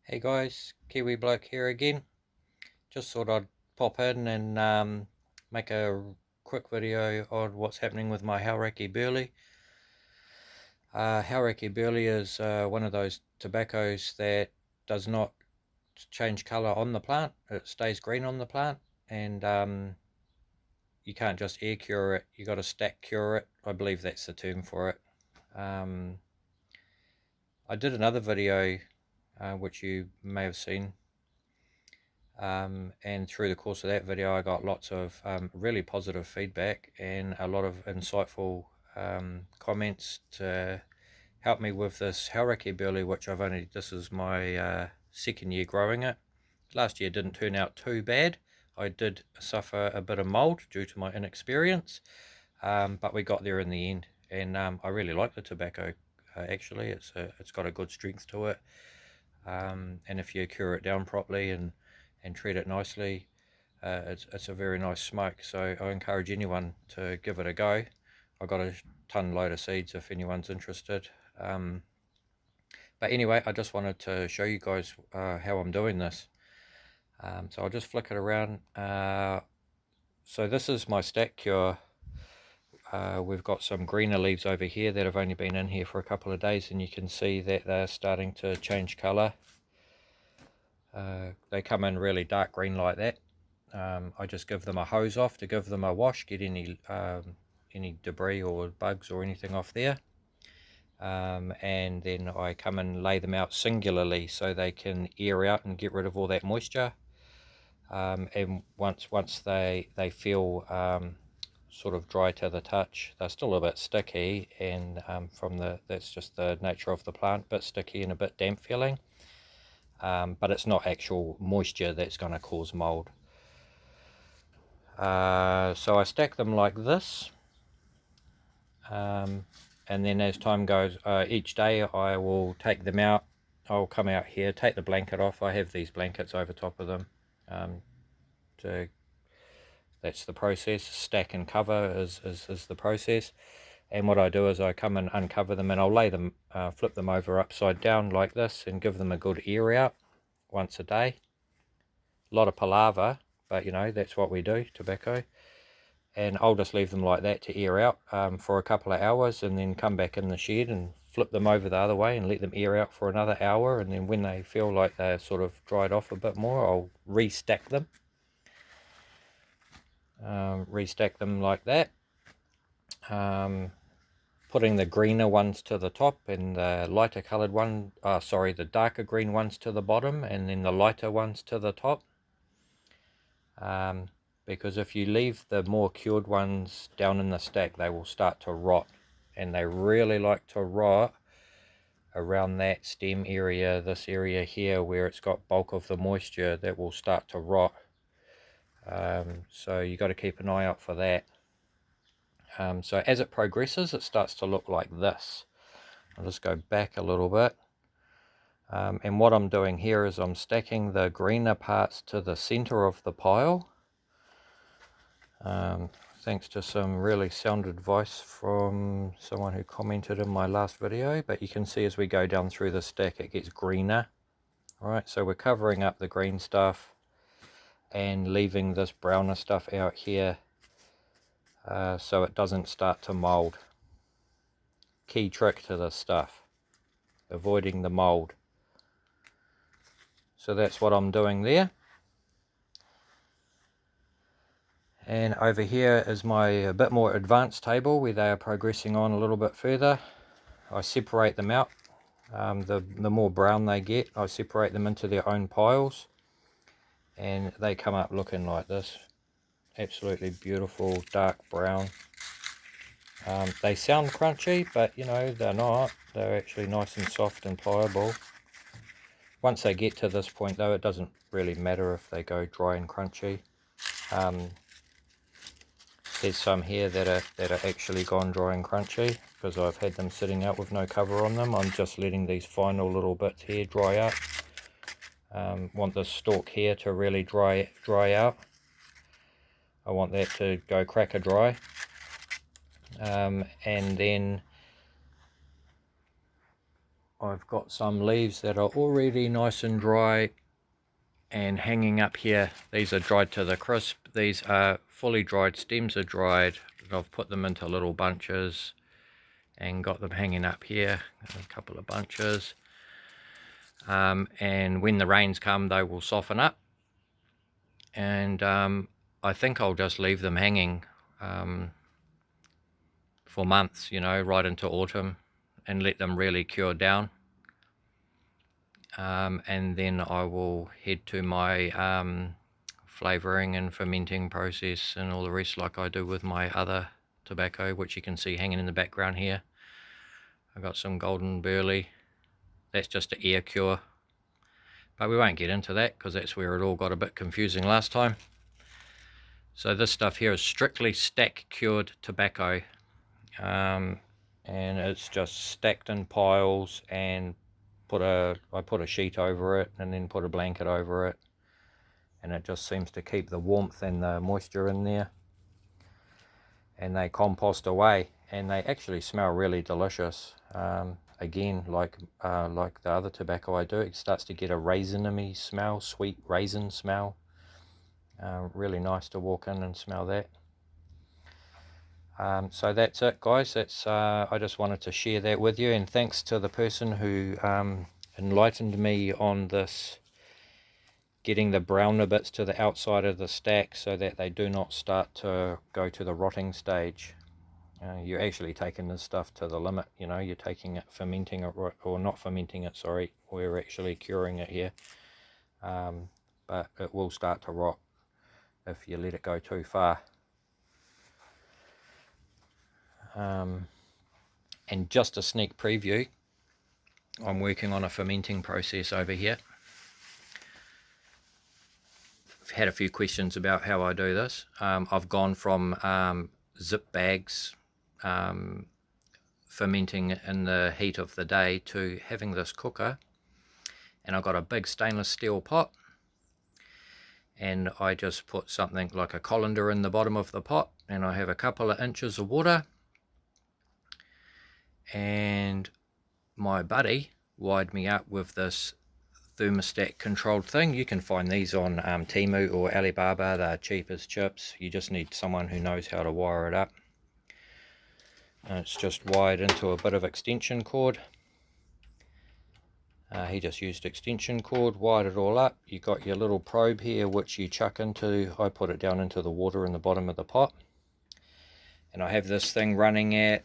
Hey guys, Kiwi Bloke here again. Just thought I'd pop in and make a quick video on what's happening with my Hauraki Burley. Hauraki Burley is one of those tobaccos that does not change colour on the plant. It stays green on the plant, and you can't just air cure it, you got to stack cure it. I believe that's the term for it. I did another video which you may have seen, and through the course of that video I got lots of really positive feedback and a lot of insightful comments to help me with this Hauraki Burley, which this is my second year growing it. Last year didn't turn out too bad. I did suffer a bit of mold due to my inexperience, but we got there in the end, and I really like the tobacco. Actually, it's got a good strength to it, and if you cure it down properly and treat it nicely, it's a very nice smoke. So I encourage anyone to give it a go. I got a ton load of seeds if anyone's interested. But anyway, I just wanted to show you guys how I'm doing this. So I'll just flick it around. So this is my stack cure. We've got some greener leaves over here that have only been in here for a couple of days, and you can see that they're starting to change colour. They come in really dark green like that. I just give them a hose off to give them a wash, get any debris or bugs or anything off there, and then I come and lay them out singularly so they can air out and get rid of all that moisture. And once they feel sort of dry to the touch, they're still a bit sticky, and that's just the nature of the plant, a bit sticky and a bit damp feeling. But it's not actual moisture that's going to cause mold. So I stack them like this, and then as time goes, each day I will take them out. I'll come out here, take the blanket off. I have these blankets over top of them. That's the process. Stack and cover is the process. And what I do is I come and uncover them, and I'll lay them, flip them over upside down like this, and give them a good air out once a day. A lot of palaver, but you know, that's what we do, tobacco. And I'll just leave them like that to air out for a couple of hours, and then come back in the shed and flip them over the other way and let them air out for another hour. And then when they feel like they're sort of dried off a bit more, I'll restack them. Restack them like that, putting the greener ones to the top and the lighter coloured the darker green ones to the bottom, and then the lighter ones to the top. Because if you leave the more cured ones down in the stack, they will start to rot, and they really like to rot around that stem area, this area here where it's got bulk of the moisture. That will start to rot. So you got to keep an eye out for that. So as it progresses, it starts to look like this. I'll just go back a little bit. And what I'm doing here is I'm stacking the greener parts to the center of the pile. Thanks to some really sound advice from someone who commented in my last video. But you can see as we go down through the stack, it gets greener. Alright, so we're covering up the green stuff and leaving this browner stuff out here, so it doesn't start to mold. Key trick to this stuff, avoiding the mold. So that's what I'm doing there. And over here is my a bit more advanced table where they are progressing on a little bit further. I separate them out. The more brown they get, I separate them into their own piles, and they come up looking like this. Absolutely beautiful dark brown. They sound crunchy, but you know, they're not. They're actually nice and soft and pliable. Once they get to this point though, it doesn't really matter if they go dry and crunchy. There's some here that are actually gone dry and crunchy because I've had them sitting out with no cover on them. I'm just letting these final little bits here dry out. Want the stalk here to really dry out. I want that to go cracker dry. And then I've got some leaves that are already nice and dry and hanging up here. These are dried to the crisp. These are fully dried, stems are dried. I've put them into little bunches and got them hanging up here, a couple of bunches. And when the rains come, they will soften up. And I think I'll just leave them hanging for months, you know, right into autumn, and let them really cure down. And then I will head to my flavouring and fermenting process and all the rest, like I do with my other tobacco, which you can see hanging in the background here. I got some golden Burley. That's just an air cure, but we won't get into that because that's where it all got a bit confusing last time. So this stuff here is strictly stack cured tobacco, and it's just stacked in piles, and I put a sheet over it and then put a blanket over it, and it just seems to keep the warmth and the moisture in there. And they compost away, and they actually smell really delicious. Again, like the other tobacco I do, it starts to get a raisin-y smell, sweet raisin smell. Really nice to walk in and smell that. So that's it, guys. That's I just wanted to share that with you, and thanks to the person who enlightened me on this, getting the browner bits to the outside of the stack so that they do not start to go to the rotting stage. You're actually taking this stuff to the limit, you know, you're taking it, fermenting it, or not fermenting it, sorry, we're actually curing it here. But it will start to rot if you let it go too far. And just a sneak preview, I'm working on a fermenting process over here. I've had a few questions about how I do this. I've gone from zip bags, fermenting in the heat of the day, to having this cooker, and I've got a big stainless steel pot, and I just put something like a colander in the bottom of the pot, and I have a couple of inches of water, and my buddy wired me up with this thermostat controlled thing. You can find these on Temu or Alibaba. They're cheap as chips. You just need someone who knows how to wire it up. And it's just wired into a bit of extension cord. He just used extension cord, wired it all up. You got your little probe here which you chuck into. I put it down into the water in the bottom of the pot, and I have this thing running at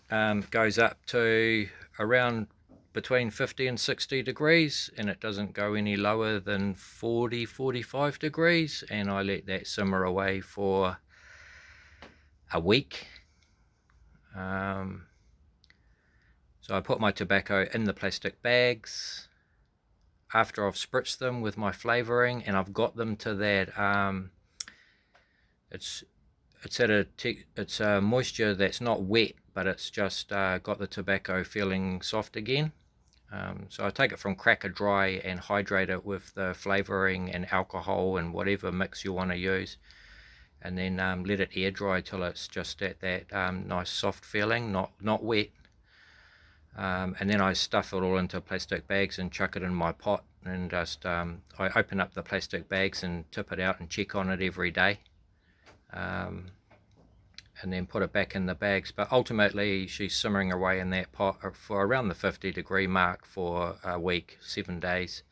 goes up to around between 50 and 60 degrees, and it doesn't go any lower than 40-45 degrees, and I let that simmer away for a week. So I put my tobacco in the plastic bags after I've spritzed them with my flavouring, and I've got them to that it's a moisture that's not wet, but it's just got the tobacco feeling soft again. So I take it from cracker dry and hydrate it with the flavouring and alcohol and whatever mix you want to use, and then let it air dry till it's just at that nice soft feeling, not wet. And then I stuff it all into plastic bags and chuck it in my pot, and just I open up the plastic bags and tip it out and check on it every day, and then put it back in the bags. But ultimately she's simmering away in that pot for around the 50-degree mark for a week, 7 days,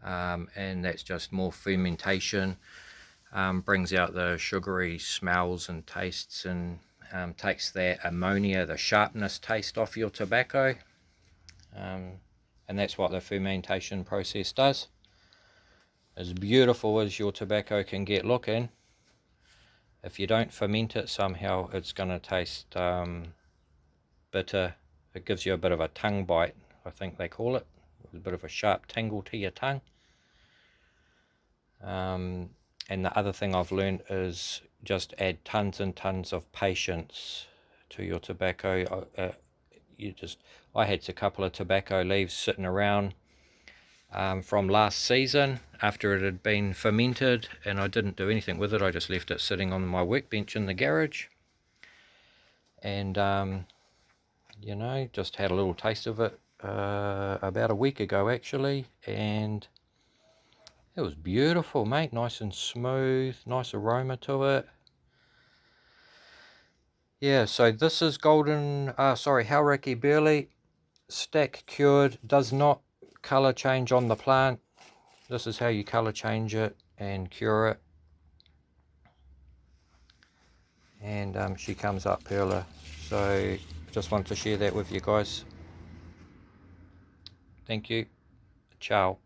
and that's just more fermentation. Brings out the sugary smells and tastes, and takes that ammonia, the sharpness taste off your tobacco, and that's what the fermentation process does. As beautiful as your tobacco can get looking, if you don't ferment it somehow, it's going to taste bitter. It gives you a bit of a tongue bite, I think they call it, a bit of a sharp tingle to your tongue. And the other thing I've learned is just add tons and tons of patience to your tobacco. I had a couple of tobacco leaves sitting around from last season after it had been fermented, and I didn't do anything with it. I just left it sitting on my workbench in the garage, and you know, just had a little taste of it about a week ago actually, and it was beautiful, mate. Nice and smooth, nice aroma to it. Yeah, so this is Hauraki Burley, stack cured, does not color change on the plant. This is how you color change it and cure it. And she comes up pearler. So just wanted to share that with you guys. Thank you. Ciao.